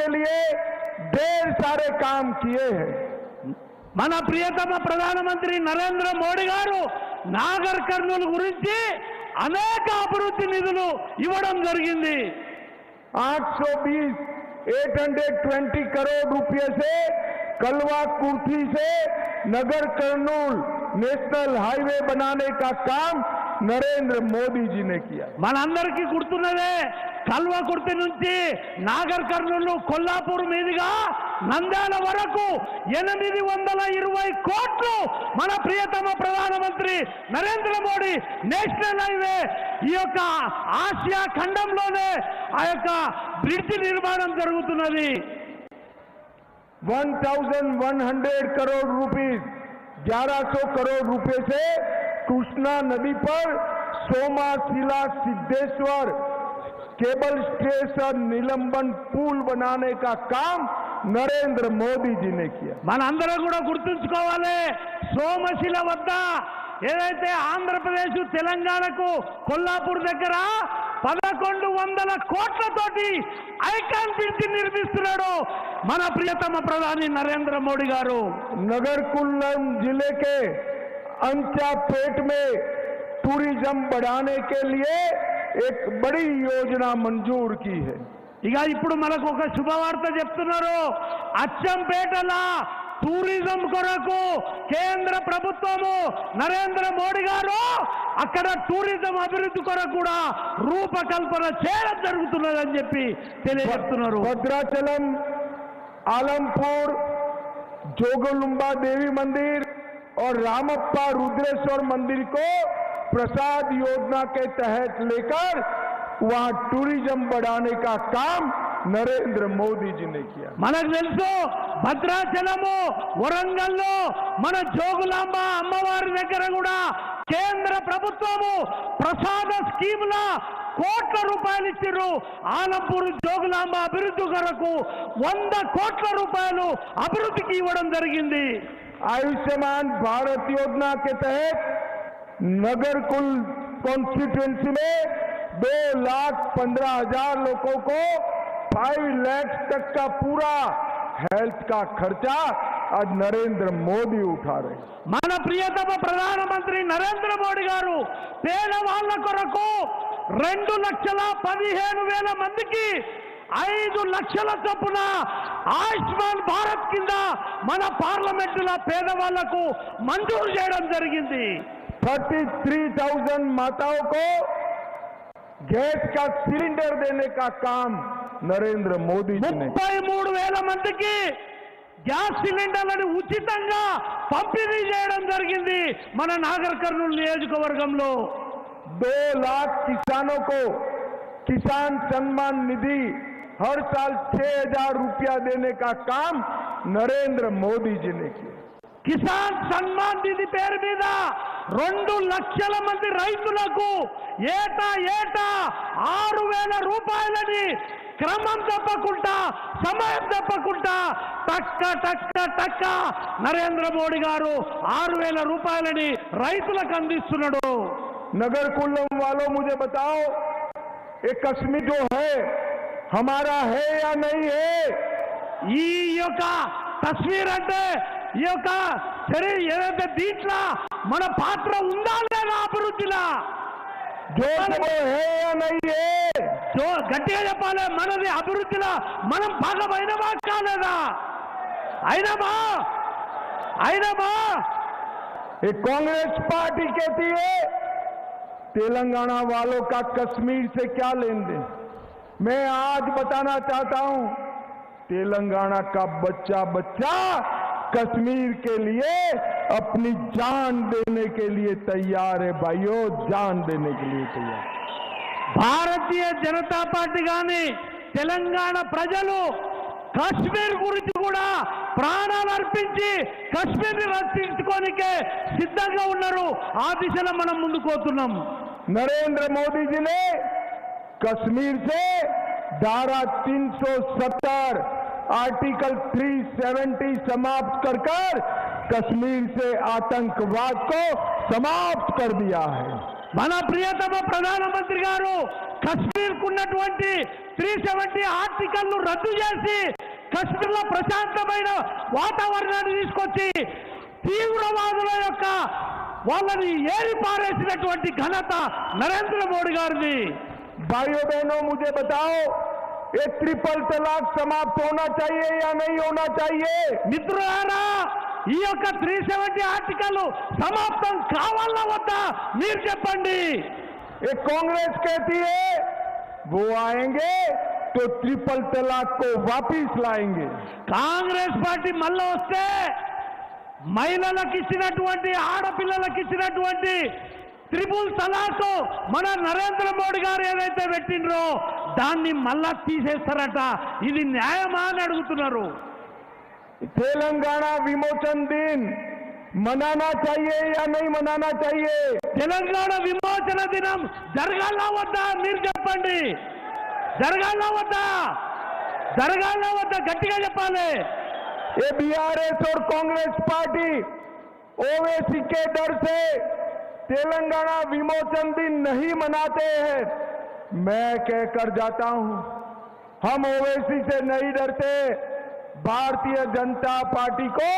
के लिए ढेर सारे काम किए हैं। మన ప్రియతమ ప్రధానమంత్రి నరేంద్ర మోడీ గారు నాగర్ కర్నూలు గురించి అనేక అభివృద్ధి నిధులు ఇవ్వడం జరిగింది। 820 करोड़ रुपए से कलवा कुर्थी से नगर कर्नूल नेशनल हाईवे बनाने का काम नरेंद्र मोदी जी ने किया। మనందరికీ గుర్తున్నదే కల్వకుర్తి నుంచి నాగర్ కర్నూలు కొల్లాపూర్ మీదుగా నంద్యాల వరకు 820 కోట్లు మన ప్రియతమ ప్రధానమంత్రి నరేంద్ర మోడీ నేషనల్ హైవే ఈ యొక్క ఆసియా ఖండంలోనే ఆ యొక్క బ్రిడ్జ్ నిర్మాణం జరుగుతున్నది। 1100 करोड़ रुपीस 1100 करोड़ रुपए से कृष्णा नदी पर सोमाशिला सिद्धेश्वर केबल स्टेशन निलंबन पुल बनाने का काम नरेंद्र मोदी जी ने किया। మనందరం కూడా గుర్తుంచుకోవాలి సోమశిల వద్ద ఏదైతే ఆంధ్రప్రదేశ్ తెలంగాణకు కొల్లాపూర్ దగ్గర 1100 కోట్లతోటి ఐకాన్ బ్రిడ్జ్ నిర్మిస్తున్నాడు మన ప్రియతమ ప్రధాని నరేంద్ర మోడీ గారు। नगर कुल्लम जिले के अंचापेट में टूरिज्म बढ़ाने के लिए एक बड़ी योजना मंजूर की है। ఇక ఇప్పుడు మనకు ఒక శుభవార్త చెప్తున్నారు అచ్చంపేటల టూరిజం కొరకు కేంద్ర ప్రభుత్వము నరేంద్ర మోడీ గారు అక్కడ టూరిజం అభివృద్ధి కొరకు కూడా రూపకల్పన చేయడం జరుగుతున్నదని చెప్పి తెలియజేస్తున్నారు। भद्राचलम आलमपुर जोगलुम्बा देवी मंदिर और रामप्पा रुद्रेश्वर मंदिर को प्रसाद योजना के तहत लेकर वहां टूरिज्म बढ़ाने का काम नरेंद्र मोदी जी ने किया। మనకు తెలుసు భద్రాచలము వరంగల్లో మన జోగులాంబ అమ్మవారి దగ్గర కూడా కేంద్ర ప్రభుత్వము ప్రసాద స్కీముల కోట్ల రూపాయలు ఇచ్చారు। ఆలంపూర్ జోగులాంబ అభివృద్ధి కొరకు 100 కోట్ల రూపాయలు అభివృద్ధికి ఇవ్వడం జరిగింది। आयुष्मान भारत योजना के तहत नगर कुल कॉन्स्टिट्यूएंसी में 2,15,000 लोगों को 5 लाख तक का पूरा हेल्थ का खर्चा आज नरेंद्र मोदी उठा रहे हैं। మన ప్రియతమ ప్రధానమంత్రి నరేంద్ర మోడీ గారు పేదవాళ్ల కొరకు 2,15,000 మందికి 5 లక్షల చొప్పున ఆయుష్మాన్ భారత్ కింద మన పార్లమెంటులో పేదవాళ్లకు మంజూరు చేయడం జరిగింది। 33,000 माताओं को गैस का सिलेंडर देने का काम नरेंद्र मोदी जी ने। 33,000 మందికి గ్యాస్ సిలిండర్లను ఉచితంగా పంపిణీ చేయడం జరిగింది మన నాగర్ కర్నూలు నియోజకవర్గంలో। 2 लाख किसानों को किसान सम्मान निधि हर साल 6,000 रुपया देने का काम नरेंद्र मोदी जी ने किया। కిసాన్ సన్మాన్ నిధి పేరు మీద 2 లక్షల మంది రైతులకు ఏటా 6,000 రూపాయలని క్రమం తప్పకుండా సమయం తప్పకుండా టక్క నరేంద్ర మోడీ గారు 6,000 రూపాయలని రైతులకు అందిస్తున్నాడు। नगर कुल्लम वालों मुझे बताओ ये कश्मीर जो है हमारा है या नहीं है? ఈ యొక్క తస్వీర్ అంటే ఈ యొక్క ఏదైతే దీంట్లో మన పాత్ర ఉందా లేదా అభివృద్ధిలా जो वो है या नहीं है? जो గట్టిగా చెప్పాలి మనది అభివృద్ధిలో మనం భాగమైనవా కాలేదా? అయినమా? ये कांग्रेस पार्टी कहती है तेलंगाना वालों का कश्मीर से क्या लेन देन। मैं आज बताना चाहता हूं तेलंगाना का बच्चा कश्मीर के लिए अपनी जान देने के लिए तैयार है भाइयों, जान देने के लिए तैयार। భారతీయ జనతా పార్టీ గాని తెలంగాణ ప్రజలు కాశ్మీర్ గురించి కూడా ప్రాణాలు అర్పించి కాశ్మీర్ని రక్షించుకోనికే సిద్ధంగా ఉన్నారు। ఆ దిశలో మనం ముందుకు పోతున్నాం। नरेंद्र मोदी जी ने कश्मीर से धारा 370 आर्टिकल 370 समाप्त कर कश्मीर से आतंकवाद को समाप्त कर दिया है। మన ప్రియతమ ప్రధానమంత్రి గారు కశ్మీర్కు ఉన్నటువంటి 370 ఆర్టికల్ను రద్దు చేసి కశ్మీర్లో ప్రశాంతమైన వాతావరణాన్ని తీసుకొచ్చి తీవ్రవాదుల యొక్క వాళ్ళని ఏరి పారేసినటువంటి ఘనత నరేంద్ర మోడీ గారిది. भाइयों बहनों, मुझे बताओ, ये ट्रिपल तलाक समाप्त होना चाहिए या नहीं होना चाहिए? మిత్రులారా, ఈ యొక్క 370 ఆర్టికల్ సమాప్తం కావాలా వద్దా మీరు చెప్పండి. ये कांग्रेस कहती है वो आएंगे तो ट्रिपल तलाक को वापिस लाएंगे. కాంగ్రెస్ పార్టీ మళ్ళా వస్తే మహిళలకు ఇచ్చినటువంటి ఆడపిల్లలకు ఇచ్చినటువంటి త్రిపుల్ తలాక్ మన నరేంద్ర మోడీ గారు ఏదైతే పెట్టిండ్రో దాన్ని మళ్ళా తీసేస్తారట. ఇది న్యాయమా అని అడుగుతున్నారు. तेलंगाना विमोचन दिन मनाना चाहिए या नहीं मनाना चाहिए? తెలంగాణ విమోచన దినం జరగాలా వద్దా మీరు చెప్పండి. జరగాలా వద్దా? జరగాలా వద్దా? గట్టిగా చెప్పాలి. ये बीआरएस और कांग्रेस पार्टी ओवैसी के डर से तेलंगाना विमोचन दिन नहीं मनाते हैं. मैं कहकर जाता हूं, हम ओवैसी से नहीं डरते. भारतीय जनता पार्टी को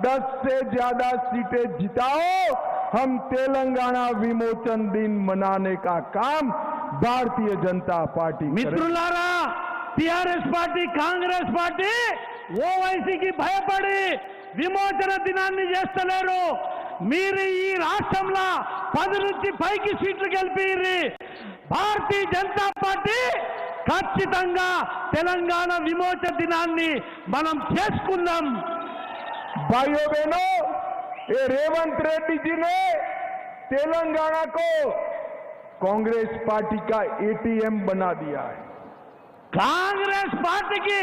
10 से ज्यादा सीटें जिताओ, हम तेलंगाना विमोचन दिन मनाने का काम भारतीय जनता पार्टी करेगी. మిత్రులారా, టిఆర్ఎస్ పార్టీ కాంగ్రెస్ పార్టీ ఓవైసీకి భయపడి విమోచన దినాన్ని చేస్తలేరు. మీరు ఈ రాష్ట్రంలో 10 నుంచి పైకి సీట్లు గెలిపిర్రి. భారతీయ జనతా పార్టీ ఖచ్చితంగా తెలంగాణ విమోచన దినాన్ని మనం చేసుకుందాం. भाइयों बहनों, ये रेवंत रेड्डी जी ने तेलंगाना को कांग्रेस पार्टी का एटीएम बना दिया है. కాంగ్రెస్ పార్టీకి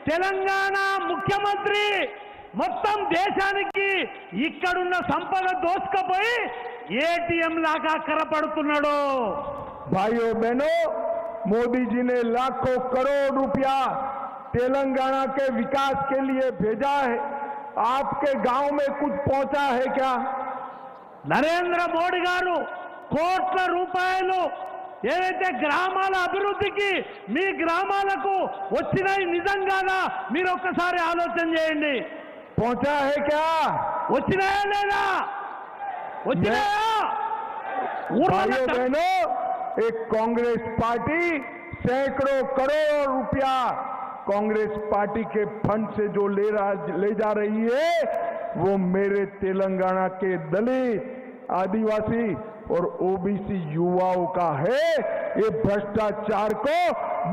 తెలంగాణ ముఖ్యమంత్రి మొత్తం దేశానికి ఇక్కడున్న సంపద దోసుకుపోయి ఏటీఎం లాగా కరపడుతున్నాడు. भाइयों बहनों, मोदी जी ने लाखों करोड़ रुपया तेलंगाना के विकास के लिए भेजा है. आपके गांव में कुछ पहुंचा है क्या? నరేంద్ర మోడీ గారు కోట్ల రూపాయలు ఏదైతే గ్రామాల అభివృద్ధికి మీ గ్రామాలకు వచ్చినాయి నిజంగానా మీరు ఒక్కసారి ఆలోచన చేయండి. पहुंचा है क्या? వచ్చినాయా లేదా? వచ్చినాయా? भाइयों बहनों, एक कांग्रेस पार्टी सैकड़ों करोड़ रुपया कांग्रेस पार्टी के फंड से जो ले जा रही है, वो मेरे तेलंगाना के दलित, आदिवासी और ओबीसी युवाओं का है. ये भ्रष्टाचार को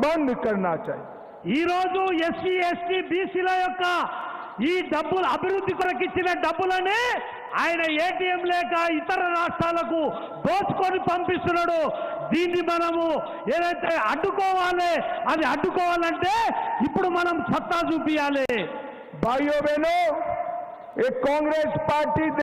बंद करना चाहिए. ఈ రోజు ఎస్సీ ఎస్టీ బీసీల యొక్క ఈ డబ్బులు అభివృద్ధి కొరకు ఇచ్చిన డబ్బులని ఆయన ఏటీఎం లేక ఇతర రాష్ట్రాలకు దోచుకొని పంపిస్తున్నాడు. దీన్ని మనము ఏదైతే అడ్డుకోవాలి, అది అడ్డుకోవాలంటే ఇప్పుడు మనం సత్తా చూపియాలి. भाइयों बहनों, एक कांग्रेस पार्टी